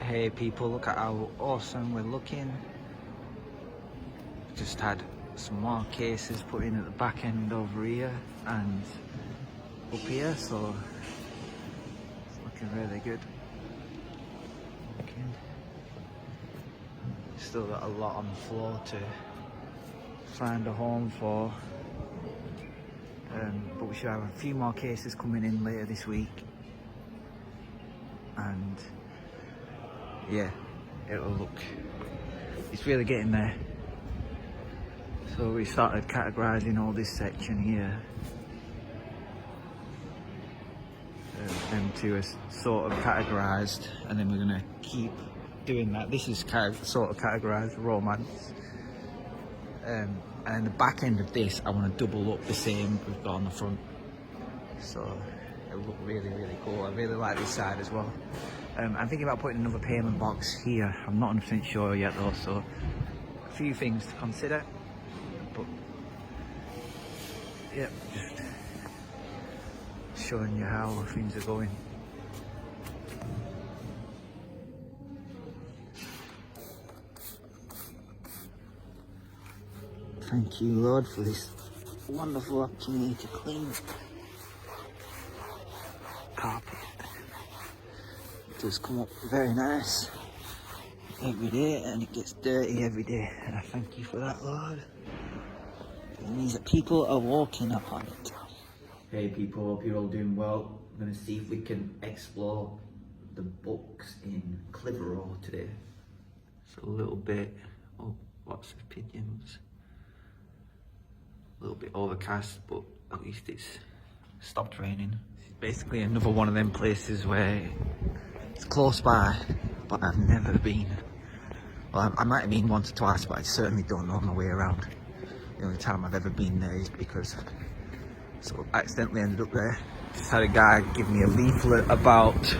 Hey people, look at how awesome we're looking. Just had some more cases put in at the back end over here and up here, so it's looking really good. Still got a lot on the floor to find a home for, but we should have a few more cases coming in later this week, and yeah, it's really getting there. So we started categorising all this section here. Them two are sort of categorised, and then we're going to keep doing that. This is sort of categorised romance. And the back end of this, I want to double up the same we've got on the front. So it'll look really, really cool. I really like this side as well. I'm thinking about putting another payment box here. I'm not 100% sure yet though, so a few things to consider. But yeah, just showing you how things are going. Thank you, Lord, for this wonderful opportunity to clean carpet. It does come up very nice every day, and it gets dirty every day, and I thank you for that, Lord. It means that people are walking upon it. Hey people, hope you're all doing well. I'm going to see if we can explore the books in Clitheroe today. It's a little bit, oh, lots of pigeons. A little bit overcast, but at least it's stopped raining. It's basically another one of them places where it's close by, but I've never been. Well, I might have been once or twice, but I certainly don't know my way around. The only time I've ever been there is because I accidentally ended up there. Just had a guy give me a leaflet about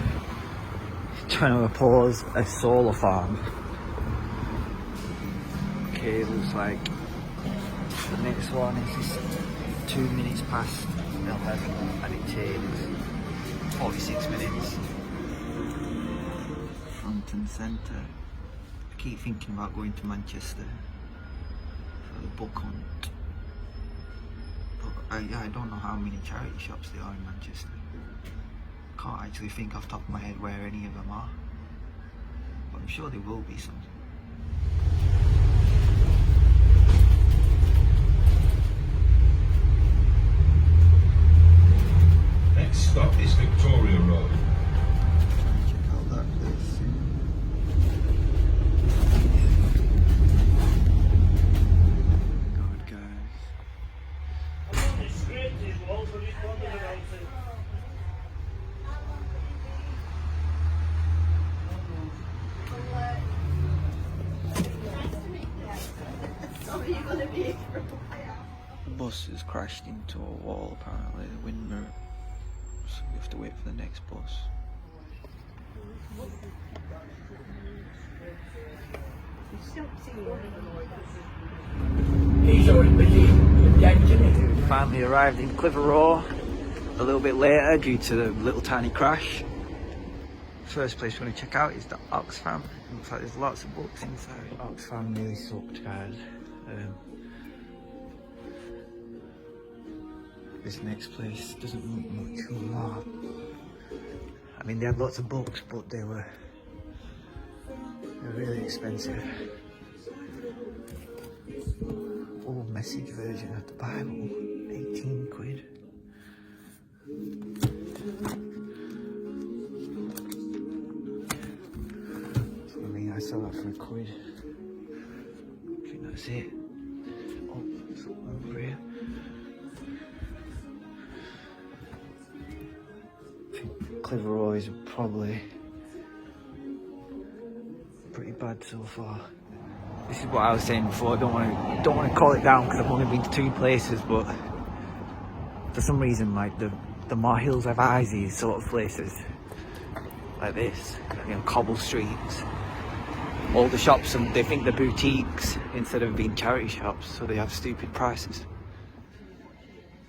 trying to oppose a solar farm. Okay, it looks like the next one is 2 minutes past 11 and it takes 46 minutes. Front and centre. I keep thinking about going to Manchester for the book hunt. But I don't know how many charity shops there are in Manchester. Can't actually think off the top of my head where any of them are. But I'm sure there will be some. Next stop is Victoria Road. Check out that place. God, guys. The bus has crashed into a wall apparently, the wind mirror. So we have to wait for the next bus. Finally arrived in Clitheroe a little bit later due to the little tiny crash. First place we're going to check out is the Oxfam. Looks like there's lots of books inside. Oxfam really sucked, guys. This next place doesn't look much more. I mean, they had lots of books, but they were really expensive. Old message version of the Bible, 18 quid. So I mean, I saw that for £1. I think that's it. Oh, something over here. Clitheroe is probably pretty bad so far. This is what I was saying before. I don't want to call it down because I've only been to 2 places, but for some reason, like the more hills I've eyes, these sort of places like this, you know, cobble streets, all the shops, and they think they're boutiques instead of being charity shops, so they have stupid prices.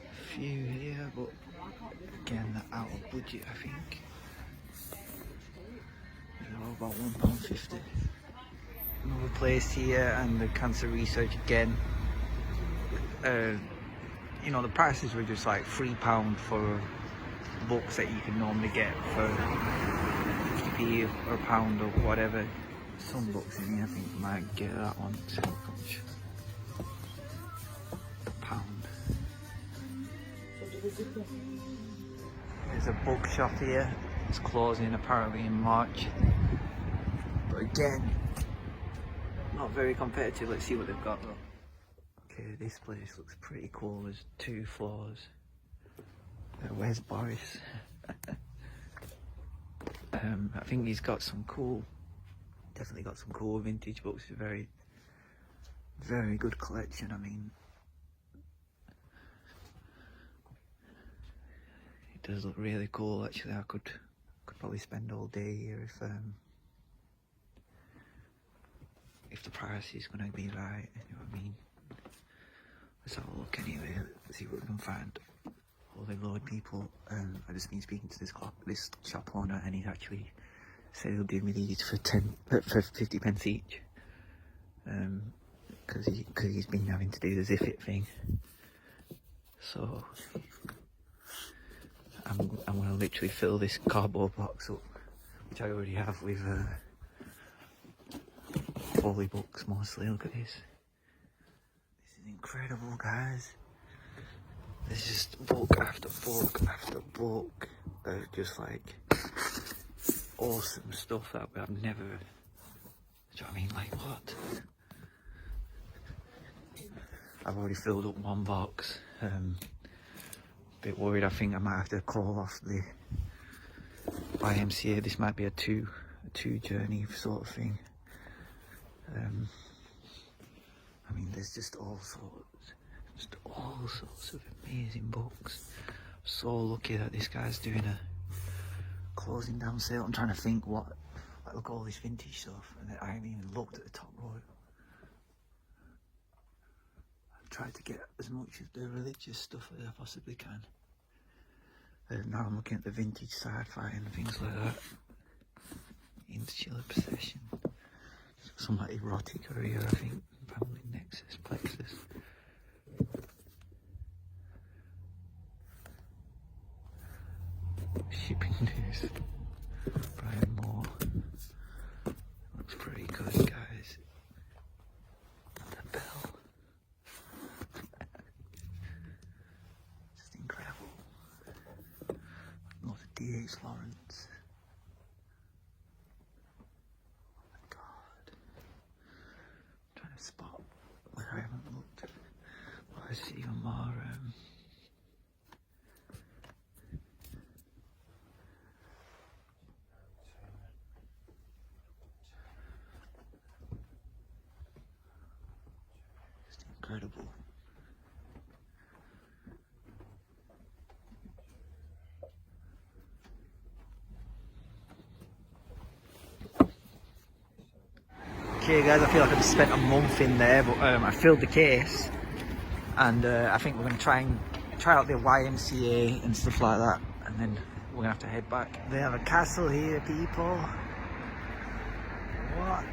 A few here, but again, they're out of budget, I think. There's a about £1.50. Another place here, and the cancer research again. You know, the prices were just like £3 for books that you can normally get for 50p or a pound or whatever. Some books in here I think you might get that one so much. £1. There's a bookshop here. It's closing apparently in March. But again, not very competitive. Let's see what they've got though. Okay, this place looks pretty cool. There's 2 floors. Where's Boris? I think he's got some cool, definitely got some cool vintage books. A very, very good collection. I mean, it does look really cool. Actually, I could probably spend all day here if the price is gonna be right. You know what I mean? Let's have a look anyway. Let's see what we can find. Holy Lord, people! I just been speaking to this shop owner, and he's actually said he'll give me these for 50 pence each. Because he's been having to do the zip it thing. So I'm gonna literally fill this cardboard box up, which I already have with Foley books mostly. Look at this. This is incredible, guys. There's just book after book after book. They're just like awesome stuff that I've never. Do you know what I mean? Like what? I've already filled up 1 box. Bit worried. I think I might have to call off the YMCA. This might be a two journey sort of thing. I mean, there's just all sorts of amazing books. So lucky that this guy's doing a closing down sale. I'm trying to think what, like, look at all this vintage stuff, and I haven't even looked at the top row. I've tried to get as much of the religious stuff as I possibly can. Now I'm looking at the vintage sci-fi and things like that. Interstellar Possession. Some like erotica here, I think. Family Nexus, Plexus. Shipping news. Brian Moore. Looks pretty good, guys. The bell. Just incredible. Lots of D.H. Lawrence. Oh my god. I'm trying to spot where I haven't looked. Well, I see even more. Incredible. Okay guys, I feel like I've spent a month in there, but I filled the case, and I think we're going to try out the YMCA and stuff like that, and then we're going to have to head back. They have a castle here, people. What?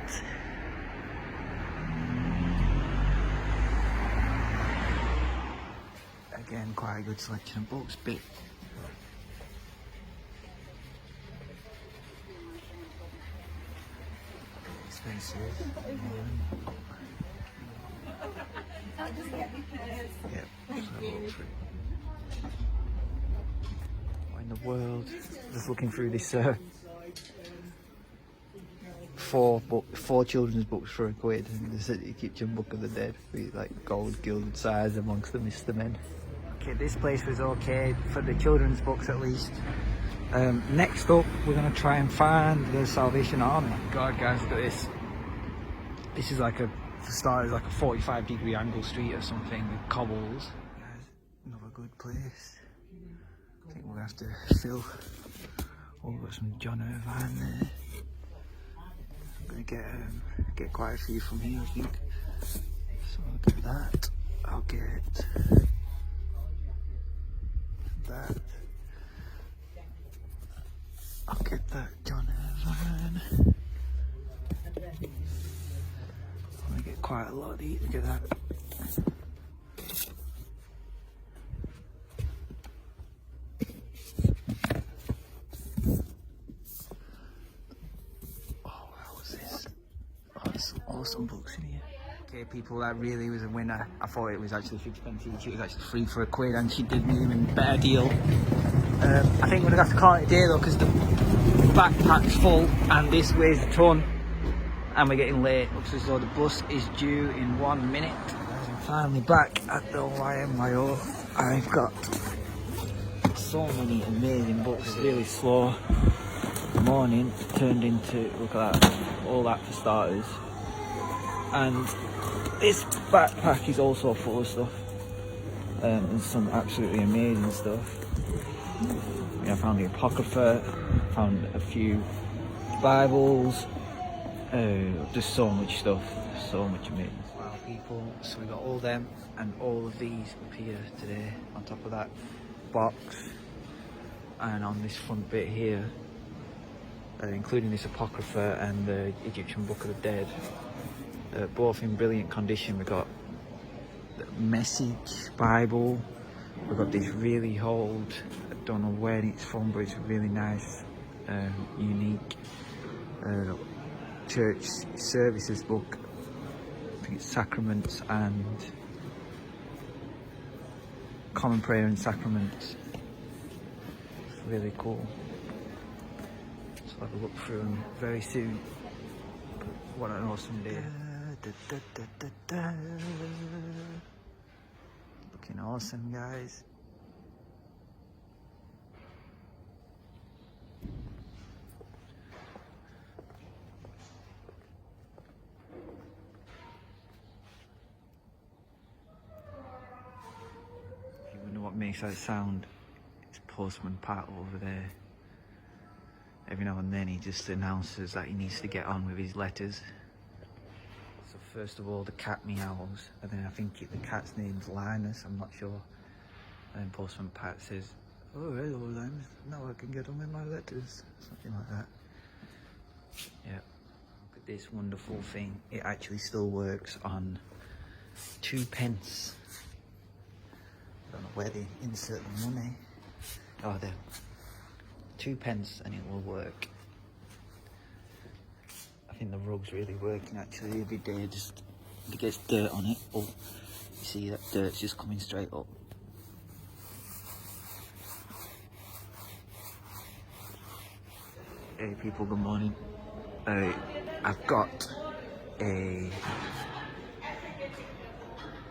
Again, quite a good selection of books, bit expensive. Yep, so what in the world? Just looking through this 4 children's books for £1, and the City Kitchen Book of the Dead with like gold gilded sides amongst the Mr. Men. Okay, this place was okay for the children's books at least. Next up, we're going to try and find the Salvation Army. God, guys, look at this. This is like for starters, like a 45-degree angle street or something with cobbles. Guys, another good place. I think we'll have to fill. Oh, we've got some John Irvine there. I'm going to get quite a few from here, I think. So I'll get that. I'll get that. I'll get that John Irvine. quite a lot of these. Look at that. Oh, wow, what's this? Oh, there's some awesome books in here. Okay, people, that really was a winner. I thought it was actually 50p each. It was actually free for £1, and she did me an even better deal. I think we're gonna have to call it a day though, because the backpack's full and this weighs a ton, and we're getting late. Looks as though the bus is due in 1 minute. I'm finally back at the OYMYO. I've got so many amazing books. Really slow morning turned into, look at that, all that for starters. And this backpack is also full of stuff, and some absolutely amazing stuff. I found the Apocrypha, found a few Bibles, just so much stuff, so much amazing. Wow, people, so we got all them and all of these up here today, on top of that box, and on this front bit here, including this Apocrypha and the Egyptian Book of the Dead, both in brilliant condition. We got the Message Bible, we've got this really old, I don't know where it's from, but it's really nice, unique church services book. I think it's Sacraments and Common Prayer and Sacraments. It's really cool. So I'll have a look through them very soon. What an awesome day. Looking awesome, guys. You wonder what makes that sound? It's Postman Pat over there. Every now and then he just announces that he needs to get on with his letters. So first of all the cat meows, and then I think the cat's name's Linus, I'm not sure. And then Postman Pat says, "Oh, hello Linus, now I can get on with my letters." Something like that. Yeah. Look at this wonderful thing. It actually still works on 2p. I don't know where they insert the money. Oh, there. 2p and it will work. I think the rug's really working actually. Every day just it gets dirt on it. Oh, you see that dirt's just coming straight up. Hey people, good morning. I've got a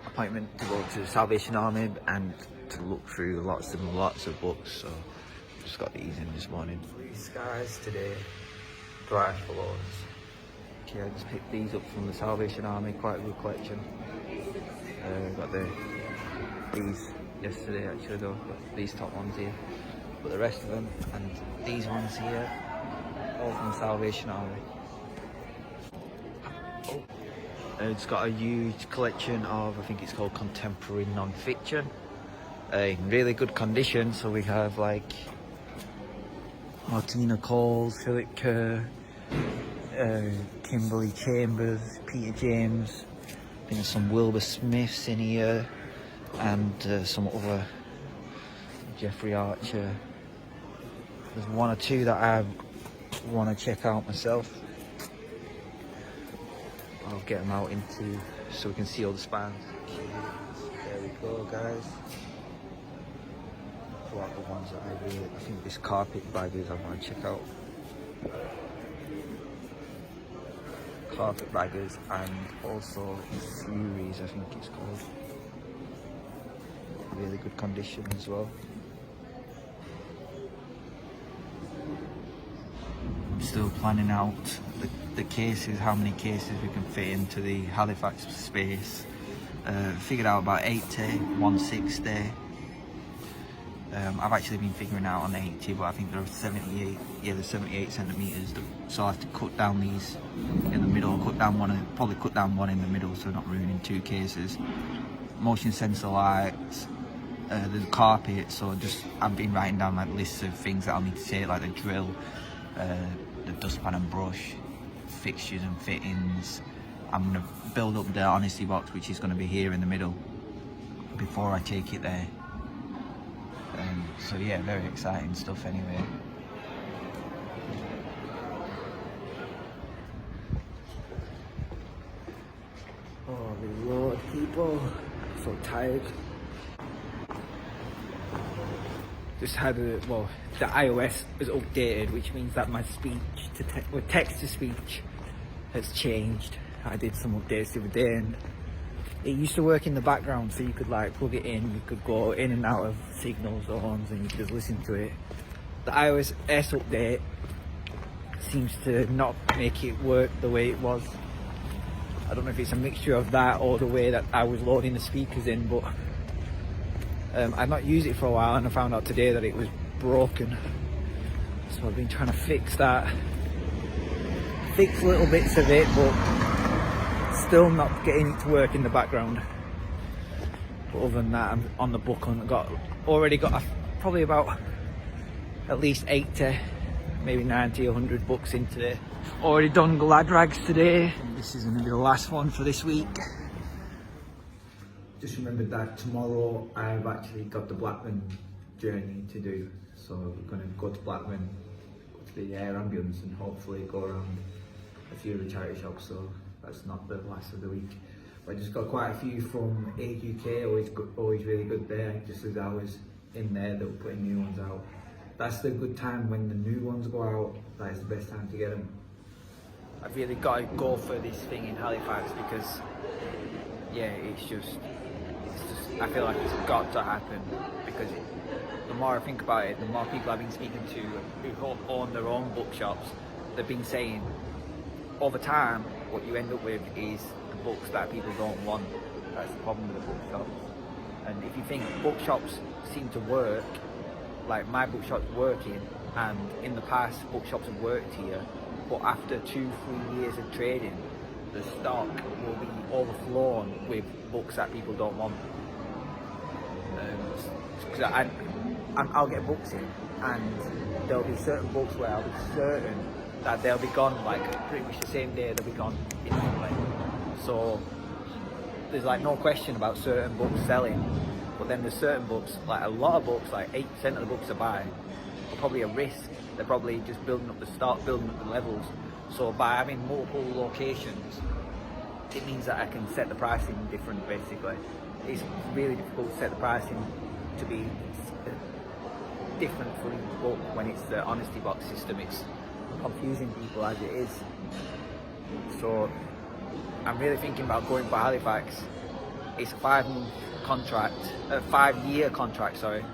appointment to go to the Salvation Army and to look through lots and lots of books, so just got these in this morning. Blue skies today, bright floors. Okay, I just picked these up from the Salvation Army, quite a good collection. Got these yesterday actually though, got these top ones here. But the rest of them, and these ones here, all from the Salvation Army. Oh. It's got a huge collection of, I think it's called contemporary non-fiction. In really good condition, so we have like Martina Coles, Philip Kerr, Kimberly Chambers, Peter James. I think there's some Wilbur Smiths in here, and some other Jeffrey Archer. There's one or two that I want to check out myself. I'll get them out into so we can see all the spans. There we go, guys. A lot of the ones that I think this carpet bag is I want to check out. Carpetbaggers, and also Furies, I think it's called. Really good condition as well. I'm still planning out the cases, how many cases we can fit into the Halifax space. Figured out about 80, 160. I've actually been figuring out on 80, but I think there are 78. Yeah, there's 78 centimeters. So I have to cut down these in the middle. Probably cut down one in the middle, so not ruining two cases. Motion sensor lights. There's carpet. So I've been writing down like lists of things that I'll need to take, like the drill, the dustpan and brush, fixtures and fittings, I'm going to build up the honesty box, which is going to be here in the middle, before I take it there. So yeah, very exciting stuff anyway. Oh my lord, people, I'm so tired. Just had the iOS is updated, which means that my speech to text to speech has changed. I did some updates the other day, and it used to work in the background, so you could like plug it in, you could go in and out of signal zones, and you could just listen to it. The iOS S update seems to not make it work the way it was. I don't know if it's a mixture of that or the way that I was loading the speakers in, but I've not used it for a while, and I found out today that it was broken. So I've been trying to fix that. Fix little bits of it, but still not getting it to work in the background. But other than that, I'm on the book and already got probably about at least 80, maybe 90, 100 books in today. Already done glad rags today. This is going to be the last one for this week. Just remembered that tomorrow I've actually got the Blackburn journey to do. So we're going to go to Blackburn, go to the air ambulance, and hopefully go around a few of the charity shops. So that's not the last of the week. But I just got quite a few from Aid UK, always really good there. Just as I was in there, they were putting new ones out. That's the good time when the new ones go out. That is the best time to get them. I've really got to go for this thing in Halifax because, yeah, it's just I feel like it's got to happen, because the more I think about it, the more people I've been speaking to who own their own bookshops, they've been saying over time what you end up with is the books that people don't want. That's the problem with the bookshops. And if you think bookshops seem to work, like my bookshop's working, and in the past bookshops have worked here, but after 2-3 years of trading, the stock will be overflown with books that people don't want. Because I'll get books in, and there'll be certain books where I'll be certain that they'll be gone like pretty much the same day. They'll be gone instantly. So there's like no question about certain books selling, but then there's certain books, like a lot of books, like 8% of the books I buy are probably a risk. They're probably just building up the stock, building up the levels. So by having multiple locations, it means that I can set the pricing different, basically. It's really difficult to set the pricing to be different for each book when it's the honesty box system. It's confusing people as it is. So I'm really thinking about going for Halifax. It's a 5-month contract, 5-year contract, sorry.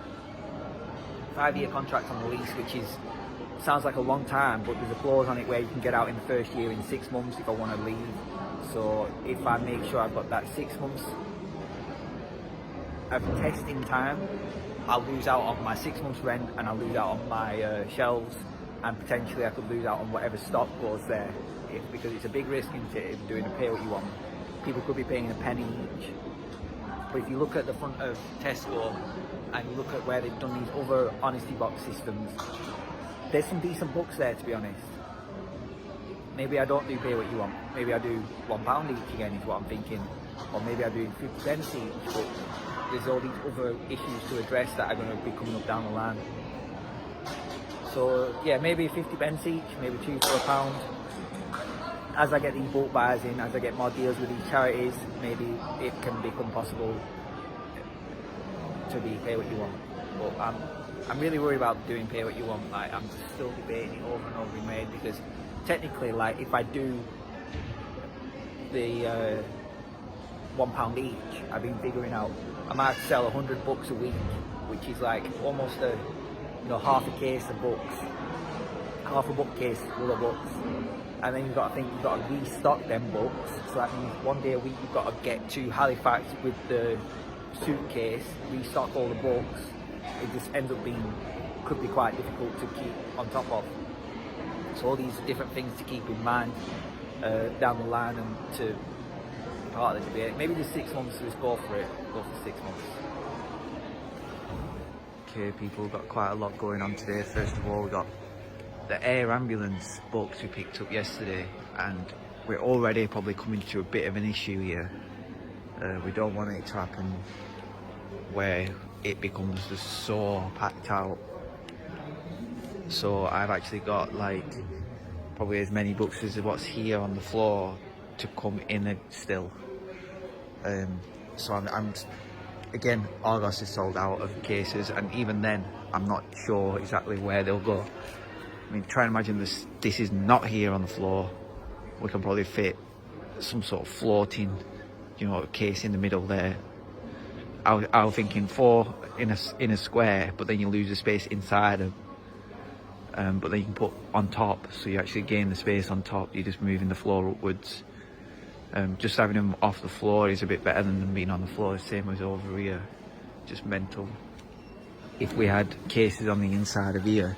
5-year contract on the lease, which sounds like a long time, but there's a clause on it where you can get out in the first year in 6 months if I want to leave. So if I make sure I've got that 6 months of testing time, I'll lose out on my 6 months rent, and I'll lose out on my shelves, and potentially I could lose out on whatever stock goes there, because it's a big risk into doing a pay what you want. People could be paying a penny each. But if you look at the front of Tesco and you look at where they've done these other honesty box systems, there's some decent books there, to be honest. Maybe I don't do pay what you want. Maybe I do £1 each again, is what I'm thinking. Or maybe I do 50 pence each, but there's all these other issues to address that are going to be coming up down the line. So yeah, maybe 50 pence each, maybe 2 for £1. As I get these bulk buys in, as I get more deals with these charities, maybe it can become possible to be pay what you want. But I'm really worried about doing pay what you want. Like, I'm still debating it over and over in my head, because technically, like, if I do the £1 each, I've been figuring out I might have to sell 100 books a week, which is like almost half a case of books, half a bookcase full of books. And then you've got to think you've got to restock them books. So that means one day a week you've got to get to Halifax with the suitcase, restock all the books. It just ends up could be quite difficult to keep on top of. So all these different things to keep in mind down the line, and to part of the debate. Maybe the 6 months, just go for it. Go for 6 months. Okay, people, we've got quite a lot going on today. First of all, we got the air ambulance books we picked up yesterday, and we're already probably coming to a bit of an issue here. We don't want it to happen where it becomes just so packed out. So I've actually got like probably as many books as what's here on the floor to come in still. So I'm again, August is sold out of cases, and even then I'm not sure exactly where they'll go. I mean, try and imagine this is not here on the floor. We can probably fit some sort of floating, case in the middle there. I was thinking 4 in a square, but then you lose the space inside of. But then you can put on top, so you actually gain the space on top. You're just moving the floor upwards. Just having them off the floor is a bit better than them being on the floor. Same as over here, just mental. If we had cases on the inside of here,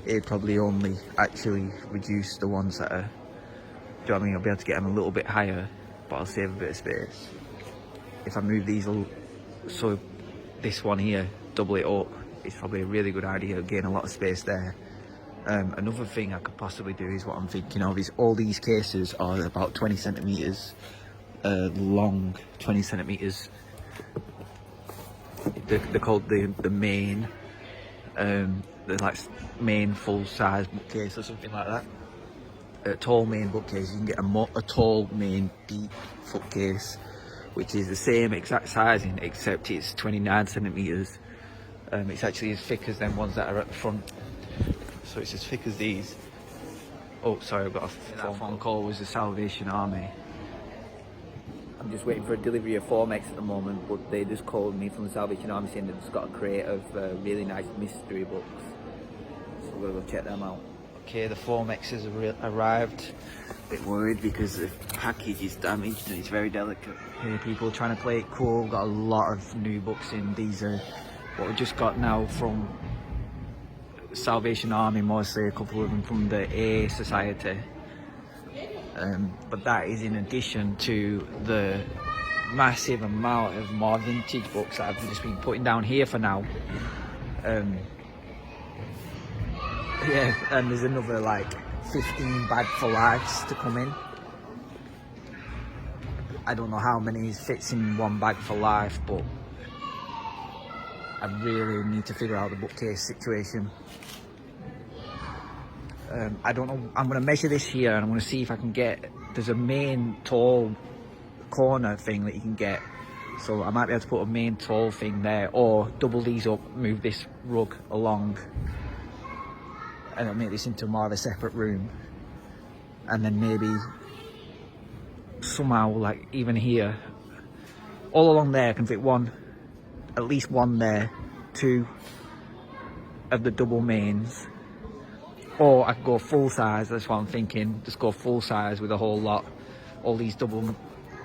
it'd probably only actually reduce the ones that are. Do you know what I mean? I'll be able to get them a little bit higher, but I'll save a bit of space. If I move these, so this one here, double it up, it's probably a really good idea. Gain a lot of space there. Another thing I could possibly do is what I'm thinking of is all these cases are about 20 centimeters long, 20 centimeters. They're called the main, the like main full size bookcase or something like that. A tall main bookcase. You can get a tall main deep bookcase, which is the same exact sizing except it's 29 centimeters. It's actually as thick as them ones that are at the front. So it's as thick as these. Oh, sorry, I've got a phone call. Was the Salvation Army. I'm just waiting for a delivery of Formex at the moment, but they just called me from the Salvation Army saying they've just got a crate of really nice mystery books. So we're going to go check them out. Okay, the Formex has arrived. A bit worried because the package is damaged and it's very delicate. Here, people trying to play it cool. Got a lot of new books in. These are what we just got now from Salvation Army, mostly a couple of them from the A Society. But that is in addition to the massive amount of more vintage books that I've just been putting down here for now. Yeah, and there's another like 15 bag for lives to come in. I don't know how many fits in one bag for life, but I really need to figure out the bookcase situation. I don't know, I'm going to measure this here and I'm going to see if I can get, there's a main tall corner thing that you can get, so I might be able to put a main tall thing there, or double these up, move this rug along and I'll make this into more of a separate room, and then maybe somehow like even here, all along there I can fit one, at least one there, 2 of the double mains. Or I could go full size, that's what I'm thinking, just go full size with a whole lot, all these double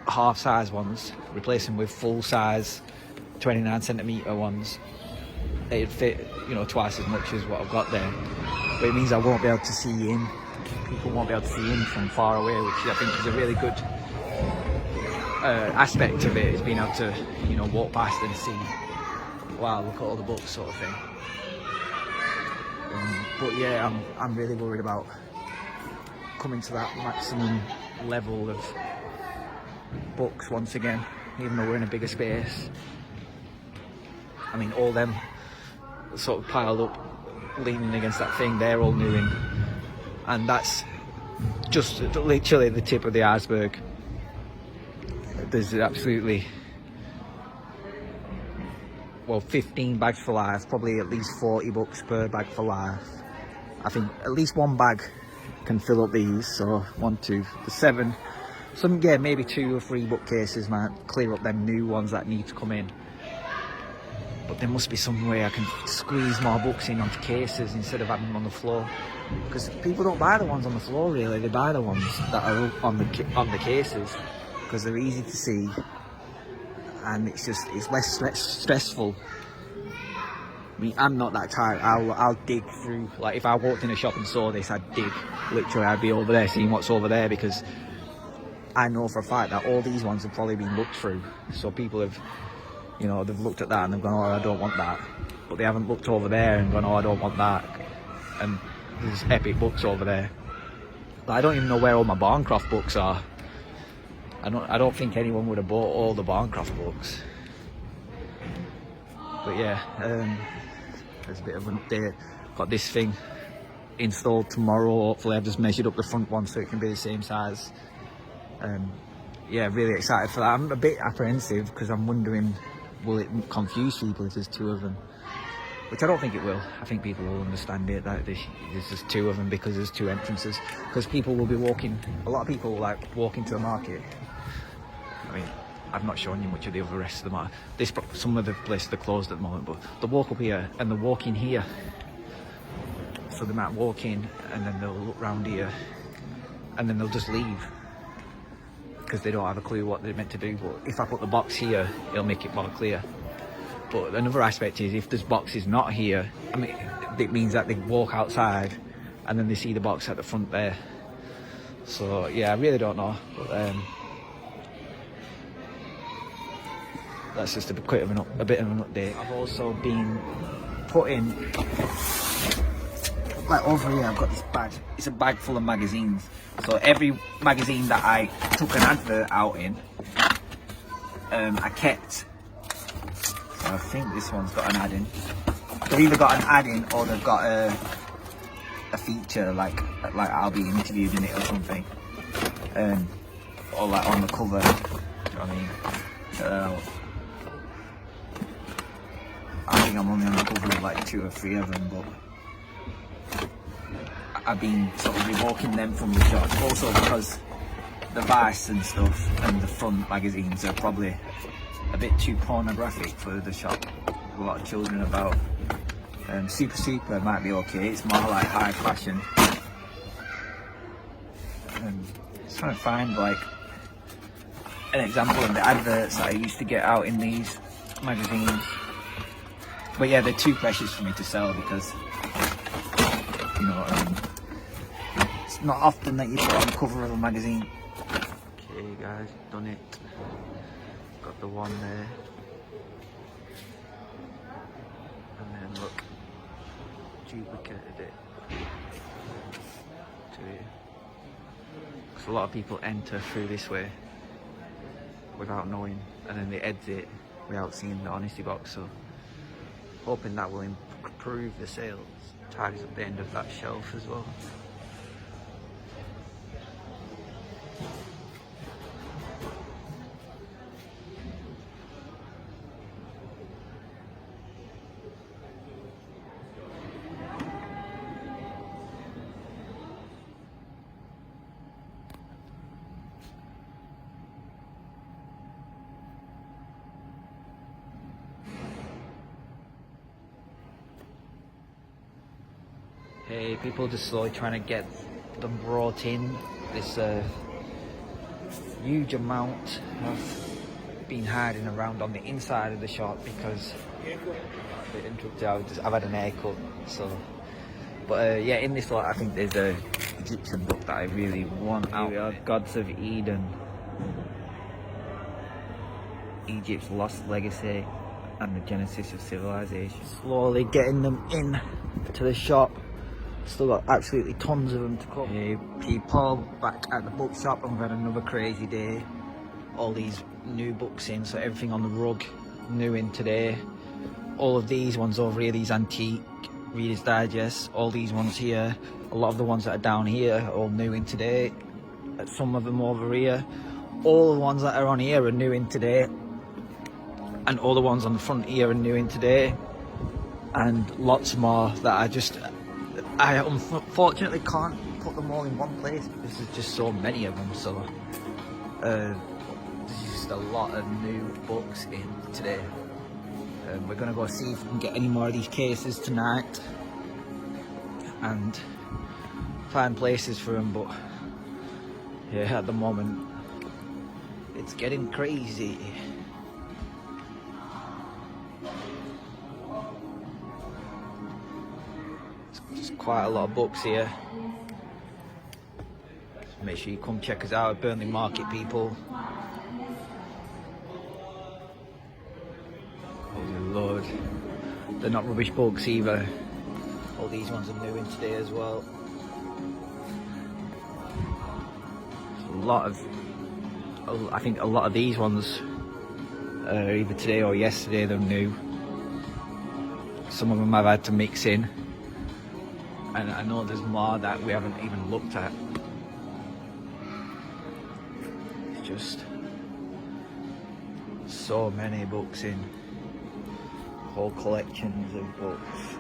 half size ones, replace them with full size 29 centimeter ones. It'd fit, twice as much as what I've got there. But it means I won't be able to see in, people won't be able to see in from far away, which I think is a really good aspect of it, is being able to, walk past and see, wow, look at all the books sort of thing. But yeah, I'm really worried about coming to that maximum level of books once again, even though we're in a bigger space. I mean, all them sort of piled up, leaning against that thing, they're all new in, and that's just literally the tip of the iceberg. There's absolutely 15 bags for life, probably at least 40 books per bag for life. I think at least one bag can fill up these, so 1, 2, 7. Some, yeah, maybe 2 or 3 bookcases might clear up them new ones that need to come in. But there must be some way I can squeeze more books in onto cases instead of having them on the floor. Because people don't buy the ones on the floor really, they buy the ones that are on the cases, because they're easy to see and it's less stressful. I mean, I'm not that type. I'll dig through, like if I walked in a shop and saw this, I'd dig. Literally, I'd be over there seeing what's over there, because I know for a fact that all these ones have probably been looked through. So people have, they've looked at that and they've gone, oh, I don't want that. But they haven't looked over there and gone, oh, I don't want that. And there's epic books over there. I don't even know where all my Barncroft books are. I don't think anyone would have bought all the Barncroft books. But yeah, there's a bit of an update. Got this thing installed tomorrow. Hopefully I've just measured up the front one so it can be the same size. Yeah, really excited for that. I'm a bit apprehensive because I'm wondering, will it confuse people if there's two of them? Which I don't think it will. I think people will understand it, that there's just two of them because there's two entrances. Because people will be walking, a lot of people like walking to the market. I mean, I've not shown you much of the other rest of the market. Some of the places are closed at the moment, but they'll walk up here and they'll walk in here. So they might walk in and then they'll look round here and then they'll just leave because they don't have a clue what they're meant to do. But if I put the box here, it'll make it more clear. But another aspect is if this box is not here, I mean, it means that they walk outside and then they see the box at the front there. So yeah, I really don't know. But, that's just a bit of an update. I've also been putting, like over here, I've got this bag. It's a bag full of magazines. So every magazine that I took an advert out in, I kept. So I think this one's got an ad-in. They've either got an ad-in or they've got a feature, like I'll be interviewed in it or something, or like on the cover. Do you know what I mean? I think I'm only on the cover of like 2 or 3 of them, but I've been sort of revoking them from the shop. Also because the Vice and stuff and the front magazines are probably a bit too pornographic for the shop. A lot of children about. Super might be okay, it's more like high fashion. Just trying to find like an example of the adverts that I used to get out in these magazines. But yeah, they're too precious for me to sell because, you know what I mean. It's not often that you put on the cover of a magazine. Okay guys, done it. Got the one there. And then look, duplicated it to here. Because a lot of people enter through this way without knowing, and then they exit without seeing the honesty box. So hoping that will improve the sales. Ties up the end of that shelf as well. Hey, people just slowly trying to get them brought in. This huge amount have been hiding around on the inside of the shop because I've had an haircut. So, but yeah, in this lot, I think there's a Egyptian book that I really want out. We have Gods of Eden, Egypt's Lost Legacy, and the Genesis of Civilization. Slowly getting them in to the shop. Still got absolutely tons of them to come. Hey people, back at the bookshop, and we've had another crazy day. All these new books in, so everything on the rug, new in today. All of these ones over here, these antique Reader's Digest, all these ones here. A lot of the ones that are down here are all new in today. Some of them over here. All the ones that are on here are new in today. And all the ones on the front here are new in today. And lots more that I unfortunately can't put them all in one place because there's just so many of them. So there's just a lot of new books in today. We're gonna go see if we can get any more of these cases tonight and find places for them. But yeah, at the moment it's getting crazy. Quite a lot of books here. So make sure you come check us out at Burnley Market, people. Oh dear Lord, they're not rubbish books either. All these ones are new in today as well. I think a lot of these ones are either today or yesterday, they're new. Some of them I've had to mix in, and I know there's more that we haven't even looked at. It's just so many books in, whole collections of books.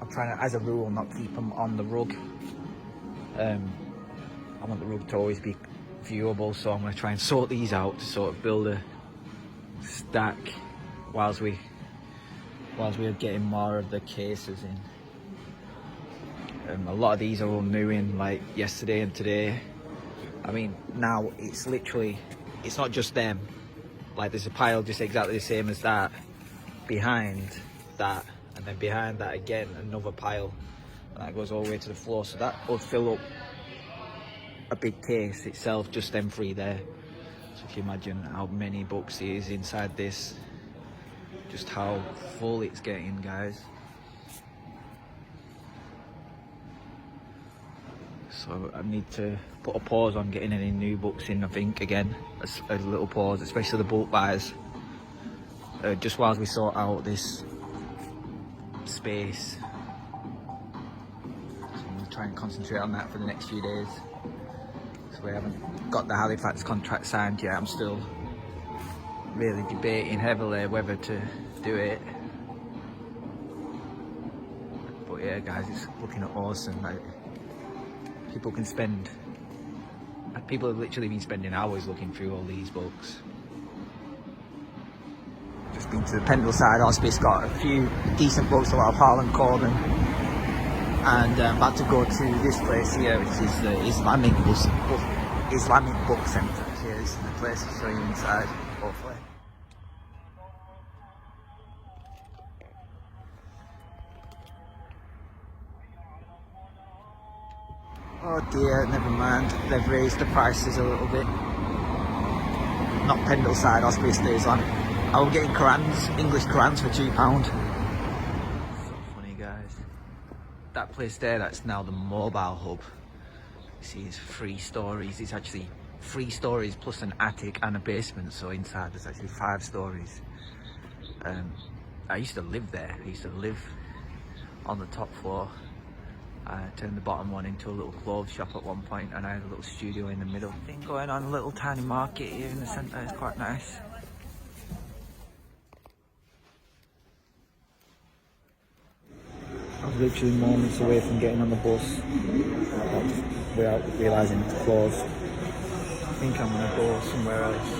I'm trying to, as a rule, not keep them on the rug. I want the rug to always be viewable, so I'm going to try and sort these out to sort of build a stack whilst we are getting more of the cases in. A lot of these are all new in, like yesterday and today. I mean, now it's literally, it's not just them. Like there's a pile just exactly the same as that, behind that, and then behind that again another pile, and that goes all the way to the floor, so that will fill up a big case itself, just them three there. So if you imagine how many books there is inside this, just how full it's getting, guys. So I need to put a pause on getting any new books in, I think, again, a little pause, especially the bulk buys, just whilst we sort out this space. So I'm going to try and concentrate on that for the next few days. So we haven't got the Halifax contract signed yet. I'm still really debating heavily whether to do it. But yeah, guys, it's looking awesome. Like, people have literally been spending hours looking through all these books. Just been to the Pendleside Hospice, got a few decent books, a lot of Harlan Coben, and I'm about to go to this place here, which is the Islamic Book Centre. Here, this is the place to show you inside, hopefully. Oh dear, never mind. They've raised the prices a little bit. Not Pendleside Hospice, the Islamic. I was getting Qurans, English Qurans for £2. So funny, guys. That place there, that's now the mobile hub. You see, it's 3 stories. It's actually 3 stories plus an attic and a basement. So inside there's actually 5 stories. I used to live there. I used to live on the top floor. I turned the bottom one into a little clothes shop at one point, and I had a little studio in the middle. Thing going on, a little tiny market here in the centre. It's quite nice. I was literally moments away from getting on the bus without realising it's closed. I think I'm going to go somewhere else.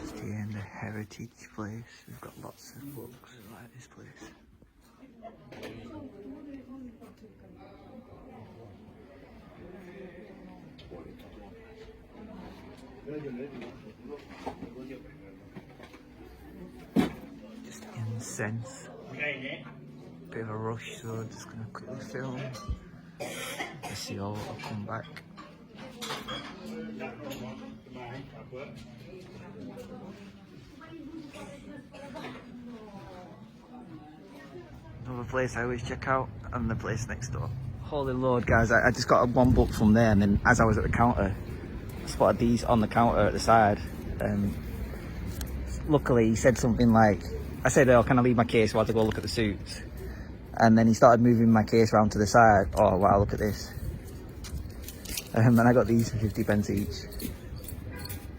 Just here in the heritage place. We've got lots of books like this place. Just incense. Bit of a rush, so I'm just gonna quickly film. Let's see all I'll come back. Another place I always check out, and the place next door. Holy Lord, guys, I just got one book from there, and then as I was at the counter, I spotted these on the counter at the side. Luckily, he said something like, I said, oh, can I leave my case while I go look at the suits? And then he started moving my case around to the side. Oh wow, look at this. And I got these for 50p each.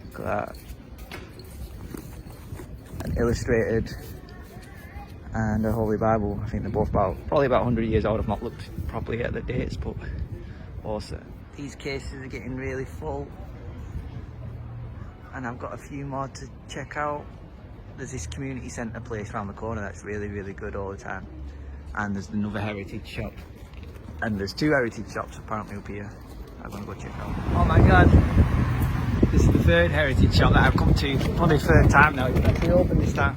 Look at that. An illustrated and a Holy Bible. I think they're both probably about 100 years old. I've not looked properly at the dates, but awesome. These cases are getting really full, and I've got a few more to check out. There's this community centre place around the corner that's really, really good all the time. And there's another heritage shop. And there's 2 heritage shops apparently up here. I'm gonna go check out. Oh my god. This is the 3rd heritage shop that I've come to. Probably 3rd time now. It's actually open this time.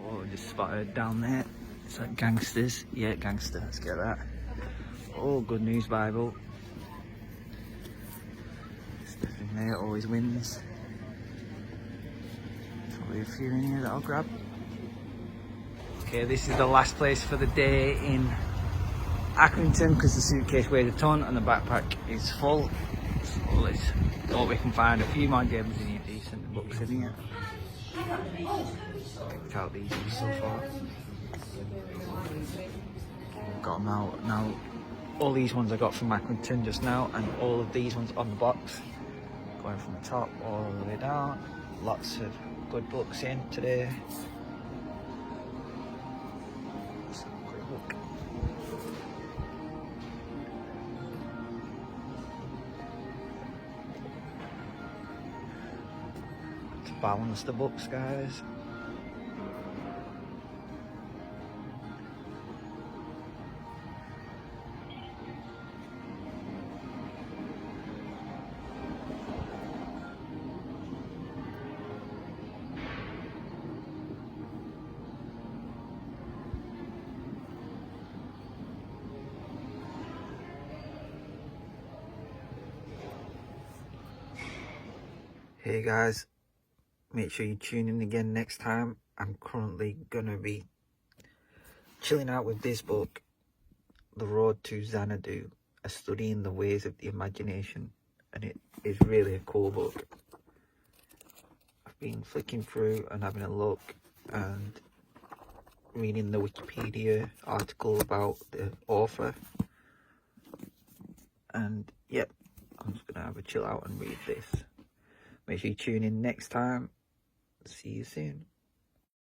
Oh, just spotted down there. It's like gangsters. Yeah, gangster. Let's get that. Oh, Good News Bible. Everything there always wins. Probably a few in here that I'll grab. Okay, this is the last place for the day in Accrington because the suitcase weighs a ton and the backpack is full. So let's hope we can find a few more gems in here, decent books in here. Picked out these ones so far. Got them out now. All these ones I got from Accrington just now, and all of these ones on the box. Going from the top all the way down. Lots of good books in today. Let's have a quick look. To balance the books, guys. Hey guys, make sure you tune in again next time. I'm currently gonna be chilling out with this book, The Road to Xanadu, A Study in the Ways of the Imagination, and it is really a cool book. I've been flicking through and having a look and reading the Wikipedia article about the author, and yep, I'm just gonna have a chill out and read this. Make sure you tune in next time. See you soon.